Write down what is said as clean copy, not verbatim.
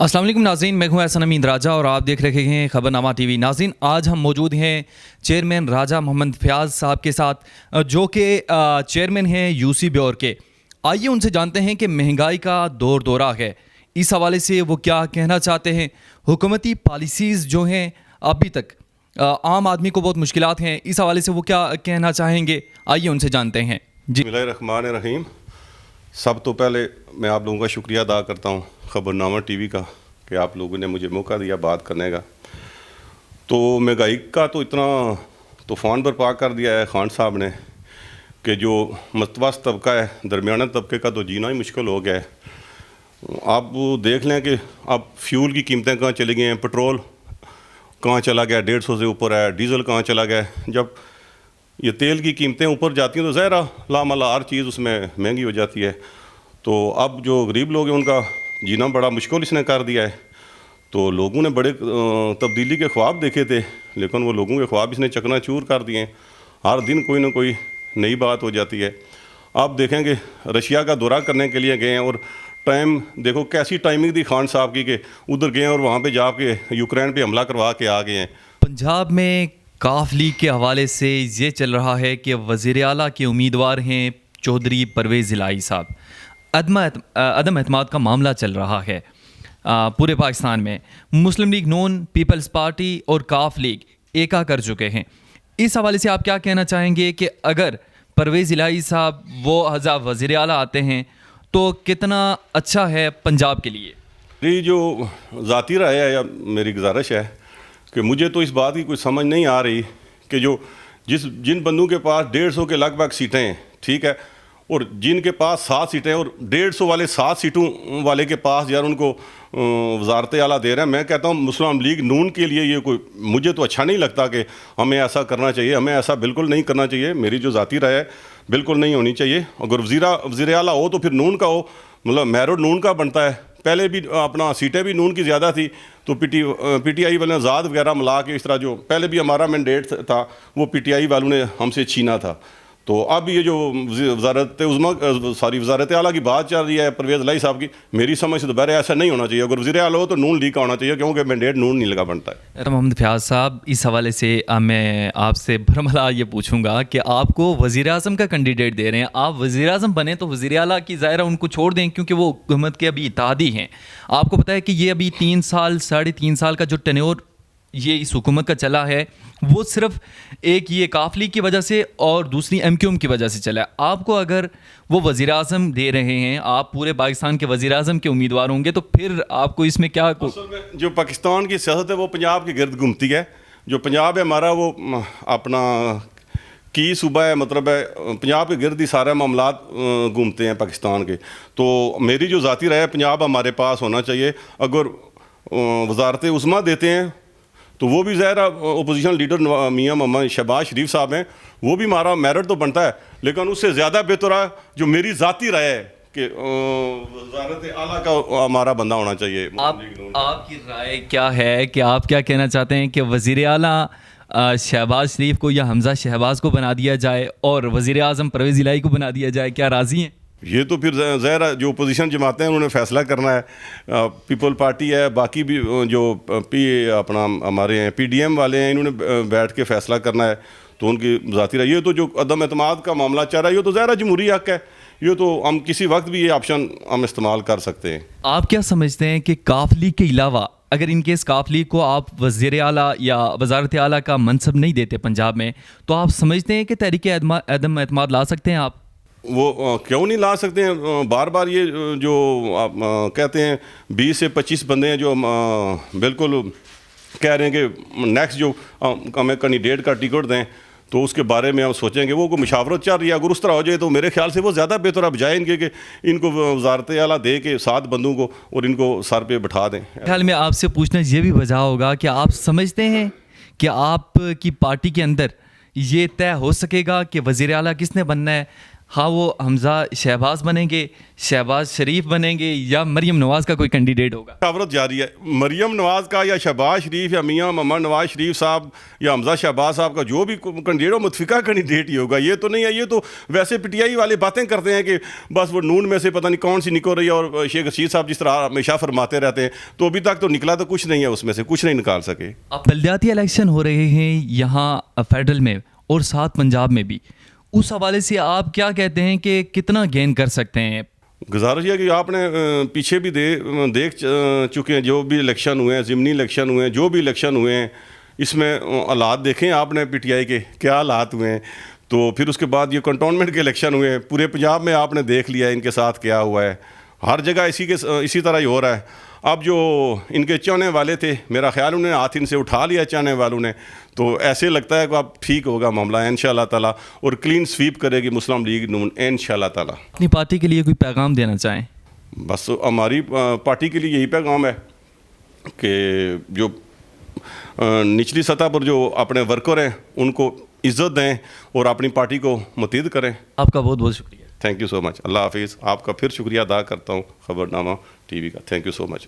अस्सलाम वालेकुम नाज़रीन, मैं हूं एहसन अमीन राजा और आप देख रहे हैं खबरनामा टीवी। नाज़रीन, आज हम मौजूद हैं चेयरमैन राजा मोहम्मद फयाज़ साहब के साथ, जो कि चेयरमैन हैं यूसी ब्योर के। आइए उनसे जानते हैं कि महंगाई का दौर दौरा है, इस हवाले से वो क्या कहना चाहते हैं। हुकूमती पॉलिसीज़ जो हैं अभी तक आम आदमी को बहुत मुश्किलात हैं, इस हवाले से वो क्या कहना चाहेंगे, आइए उनसे जानते हैं। जी बिस्मिल्लाहिर्रहमानिर्रहीम। सब तो पहले मैं आप लोगों का शुक्रिया अदा करता हूँ खबरनामा टीवी का कि आप लोगों ने मुझे मौका दिया बात करने का। तो महंगाई का तो इतना तूफ़ान बर्पा कर दिया है खान साहब ने कि जो मतवस्त तबका है, दरमियाना तबके का तो जीना ही मुश्किल हो गया है। आप देख लें कि अब फ्यूल की कीमतें कहाँ चली गई हैं, पेट्रोल कहाँ चला गया, 150 से ऊपर है, डीज़ल कहाँ चला गया। जब ये तेल की कीमतें ऊपर जाती हैं तो ज़ाहिर लामला हर चीज़ उसमें महंगी हो जाती है। तो अब जो गरीब लोग हैं उनका जीना बड़ा मुश्किल इसने कर दिया है। तो लोगों ने बड़े तब्दीली के ख्वाब देखे थे, लेकिन वो लोगों के ख्वाब इसने चकनाचूर कर दिए हैं। हर दिन कोई ना कोई नई बात हो जाती है। आप देखेंगे रशिया का दौरा करने के लिए गए हैं और टाइम देखो कैसी टाइमिंग थी खान साहब की कि उधर गए और वहाँ पे जाके यूक्रेन पे हमला करवा के आ गए हैं। पंजाब में काफ लीग के हवाले से ये चल रहा है कि वज़ीर आला के उम्मीदवार हैं चौधरी परवेज़ इलाही साहब। अदम एतमाद का मामला चल रहा है पूरे पाकिस्तान में। मुस्लिम लीग नून, पीपल्स पार्टी और काफ लीग एका कर चुके हैं। इस हवाले से आप क्या कहना चाहेंगे कि अगर परवेज़ इलाही साहब वो हज़ार वज़ीर आला आते हैं तो कितना अच्छा है पंजाब के लिए? मेरी जो ज़ाती राय है या मेरी गुजारिश है कि मुझे तो इस बात की कोई समझ नहीं आ रही कि जिन बंदों के पास 150 के लगभग सीटें हैं, ठीक है, और जिनके पास 7 सीटें और 150 वाले 7 सीटों वाले के पास यार उनको वज़ारत आला दे रहे हैं। मैं कहता हूँ मुस्लिम लीग नून के लिए ये कोई मुझे तो अच्छा नहीं लगता कि हमें ऐसा करना चाहिए। हमें ऐसा बिल्कुल नहीं करना चाहिए। मेरी जो ज़ाती राय है बिल्कुल नहीं होनी चाहिए। अगर वज़ीर आला हो तो फिर नून का हो, मतलब मेरिट नून का बनता है। पहले भी अपना सीटें भी नून की ज़्यादा थी तो पीटीआई वाले आज़ाद वगैरह मिला के इस तरह जो पहले भी हमारा मैंडेट था वो पीटीआई वालों ने हमसे छीना था। तो अब ये जो वज़ारत आला की बात चल रही है परवेज़ इलाही साहब की, मेरी समझ से तो बहर ऐसा नहीं होना चाहिए। अगर वज़ीर आला हो तो नून लीग का होना चाहिए, क्योंकि मैंडेट नून नहीं लगा बनता है। मोहम्मद फयाज़ साहब, इस हवाले से मैं आपसे बरमला ये पूछूंगा कि आपको वज़ीर आज़म का कैंडिडेट दे रहे हैं, आप वज़ीर आज़म बने तो वज़ीर आला की ज़ाहिर उनको छोड़ दें क्योंकि वो हुकूमत के अभी इत्तेहादी हैं। आपको पता है कि ये अभी 3 साल 3.5 साल का जो टेन्योर ये इस हुकूमत का चला है वो सिर्फ एक ये काफ लीग की वजह से और दूसरी MQM की वजह से चला है। आपको अगर वो वज़ीर आज़म दे रहे हैं, आप पूरे पाकिस्तान के वज़ीर आज़म के उम्मीदवार होंगे, तो फिर आपको इसमें क्या जो पाकिस्तान की सियासत है वो पंजाब के गिर्द घूमती है। जो पंजाब है हमारा वो अपना की सूबा है, मतलब है पंजाब के गिर्द ही सारे मामलात घूमते हैं पाकिस्तान के। तो मेरी जो ज़ाती राय है पंजाब हमारे पास होना चाहिए। अगर वज़ारत उस्मा देते हैं तो वो भी ज़ाहिर अपोजिशन लीडर मियाँ मोहम्मद शहबाज शरीफ साहब हैं, वो भी हमारा मेरिट तो बनता है, लेकिन उससे ज़्यादा बेहतर है जो मेरी ज़ाती राय है कि वज़ारत आला का हमारा बंदा होना चाहिए। आपकी राय क्या है कि आप क्या कहना चाहते हैं कि वज़ीर आला शहबाज शरीफ को या हमज़ा शहबाज को बना दिया जाए और वज़ीर आज़म परवेज़ इलाही को बना दिया जाए? क्या राज़ी हैं? ये तो फिर ज़ाहिर जो अपोजिशन जमातें हैं उन्होंने फ़ैसला करना है। पीपल पार्टी है, बाकी भी जो अपना हमारे हैं PDM वाले हैं, इन्होंने बैठ के फ़ैसला करना है। तो उनकी ज़ाती रही है। तो जो अदम एतमाद का मामला चल रहा है ये तो ज़ाहिर जमहूरी हक़ है, ये तो हम किसी वक्त भी ये ऑप्शन हम इस्तेमाल कर सकते हैं। आप क्या समझते हैं कि काफ लीग के अलावा अगर इन केस काफ लीग को आप वज़ीर आला या वज़ारत आला का मनसब नहीं देते पंजाब में, तो आप समझते हैं कि तहरीक अदम एतमाद ला सकते हैं? आप वो क्यों नहीं ला सकते हैं? बार बार ये जो आप कहते हैं 20 से 25 बंदे हैं जो बिल्कुल कह रहे हैं कि नेक्स्ट जो हमें कैंडिडेट का टिकट दें, तो उसके बारे में हम सोचेंगे। वो कोई मुशावरत चल रही है, अगर उस तरह हो जाए तो मेरे ख्याल से वो ज़्यादा बेहतर है बजाय इनके कि इनको वज़ारत आला दे के 7 बंदों को और इनको सर पे बिठा दें। ख्याल में आपसे पूछना ये भी वजह होगा कि आप समझते हैं कि आपकी पार्टी के अंदर ये तय हो सकेगा कि वज़ीर आला किसने बनना है? ہاں وہ حمزہ شہباز بنیں گے, شہباز شریف بنیں گے, یا مریم نواز کا کوئی کینڈیڈیٹ ہوگا؟ مشاورت جاری ہے. مریم نواز کا یا شہباز شریف یا میاں محمد نواز شریف صاحب یا حمزہ شہباز صاحب کا جو بھی کینڈیڈیٹ ہو, متفقہ کینڈیڈیٹ ہی ہوگا. یہ تو نہیں ہے, یہ تو ویسے پی ٹی آئی والے باتیں کرتے ہیں کہ بس وہ نون میں سے پتہ نہیں کون سی نکل رہی ہے, اور شیخ رشید صاحب جس طرح ہمیشہ فرماتے رہتے ہیں, تو ابھی تک تو نکلا تو کچھ نہیں ہے, اس میں سے کچھ نہیں نکال سکے. اب بلدیاتی الیکشن ہو رہے ہیں یہاں فیڈرل میں اور ساتھ پنجاب میں بھی, اس حوالے سے آپ کیا کہتے ہیں کہ کتنا گین کر سکتے ہیں؟ گزارش یہ کہ آپ نے پیچھے بھی دیکھ چکے ہیں جو بھی الیکشن ہوئے ہیں, ضمنی الیکشن ہوئے ہیں, جو بھی الیکشن ہوئے ہیں, اس میں حالات دیکھیں آپ نے پی ٹی آئی کے کیا حالات ہوئے ہیں. تو پھر اس کے بعد یہ کنٹونمنٹ کے الیکشن ہوئے ہیں, پورے پنجاب میں آپ نے دیکھ لیا ان کے ساتھ کیا ہوا ہے. ہر جگہ اسی طرح ہی ہو رہا ہے. اب جو ان کے چاہنے والے تھے, میرا خیال انہیں ہاتھ ان سے اٹھا لیا چاہنے والوں نے, تو ایسے لگتا ہے کہ اب ٹھیک ہوگا معاملہ انشاءاللہ تعالیٰ, اور کلین سویپ کرے گی مسلم لیگ نون انشاءاللہ تعالیٰ. اپنی پارٹی کے لیے کوئی پیغام دینا چاہیں؟ بس ہماری پارٹی کے لیے یہی پیغام ہے کہ جو نچلی سطح پر جو اپنے ورکر ہیں ان کو عزت دیں اور اپنی پارٹی کو متحد کریں. آپ کا بہت بہت شکریہ. تھینک یو سو مچ. اللہ حافظ. آپ کا پھر شکریہ ادا کرتا ہوں خبرنامہ ٹی وی کا. Thank you so much.